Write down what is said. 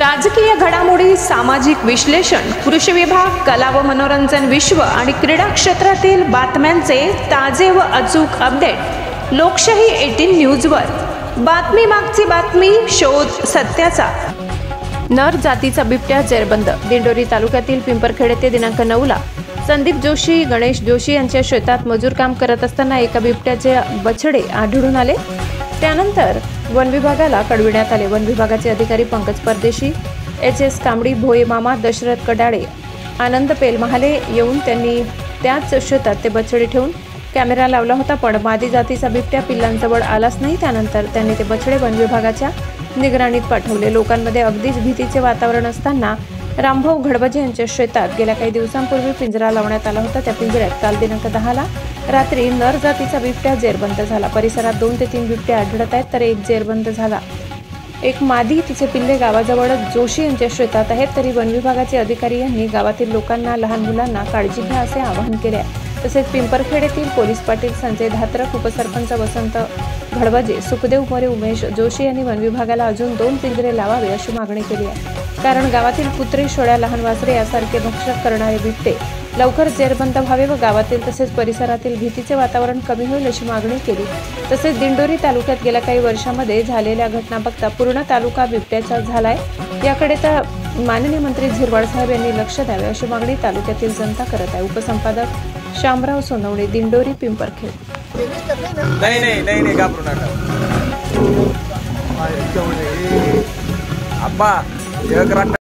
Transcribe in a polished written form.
राजकीय घडामोडी, सामाजिक विश्लेषण, कृषी विभाग, कला व मनोरंजन विश्व आणि क्रीडा क्षेत्रातील बातम्यांचे ताजे व अचूक अपडेट लोकशाही 18 न्यूजवर। बातमी मागची बातमी, शोध सत्याचा। नर जातीचा बिबट्या जेरबंद। दिंडोरी तालुक्यातील पिंपरखेड येथे दिनांक 9 ला संदीप जोशी, गणेश जोशी यांच्या शेतात मजूर काम करत असताना एका बिबट्याचे बछडे आढळून आले। त्यानंतर वन विभागाला कळविण्यात आले। वन विभागाचे अधिकारी पंकज परदेशी, एच.एस. कांबडी, भोये मामा, दशरथ कडाळे, आनंद पेलमहाले येऊन त्यांनी त्याच शेतात ते बछडे ठेवून कॅमेरा लावला होता, पण मादी जातीचा बिबट्या पिल्लांजवळ आलाच नाही। त्यानंतर त्यांनी ते बछडे वन विभागाच्या निगराणीत पाठवले। लोकांमध्ये अगदीच भीतीचे वातावरण असताना रामभाऊ घडबजे यांच्या शेतात गेल्या काही दिवसांपूर्वी पिंजरा लावण्यात आला होता। त्या पिंजऱ्यात काल दिनांक 10 ला रात्री नर जातीचा बिबट्या जेरबंद झाला। परिसरात 2 ते 3 बिबटे आढळत आहेत, तर एक जेरबंद झाला। एक मादी, तिचे पिल्ले गावाजवळ जोशी यांच्या शेतात आहेत। तरी वन विभागाचे अधिकारी यांनी गावातील लोकांना, लहान मुलांना काळजी घ्या असे आवाहन केले आहे। तसेच पिंपरखेड येथील पोलीस पाटील संजय धात्रक, उपसरपंच वसंत घडबजे, सुखदेव मोरे, उमेश जोशी यांनी वन विभागाला अजून 2 पिंजरे लावावे अशी मागणी केली आहे। कारण गावातील कुत्रे, शेळ्या, लहान वासरे यासारखे भक्षक करणारे बिबटे लवकर जेरबंद व्हावे व गावातील तसेच परिसरातील भीतीचे वातावरण कमी होईल अशी मागणी केली। तसेच दिंडोरी तालुक्यात गेल्या काही वर्षांमध्ये झालेल्या घटना बघता पूर्ण तालुका बिबट्याचा झालाय, याकडे तर माननीय मंत्री झिरवाळ साहेब यांनी लक्ष द्यावे अशी मागणी तालुक्यातील जनता करत आहे। उपसंपादक शामराव सोनवणे, दिंडोरी, पिंपरखेड। नहीं घाबरू नका अब्बा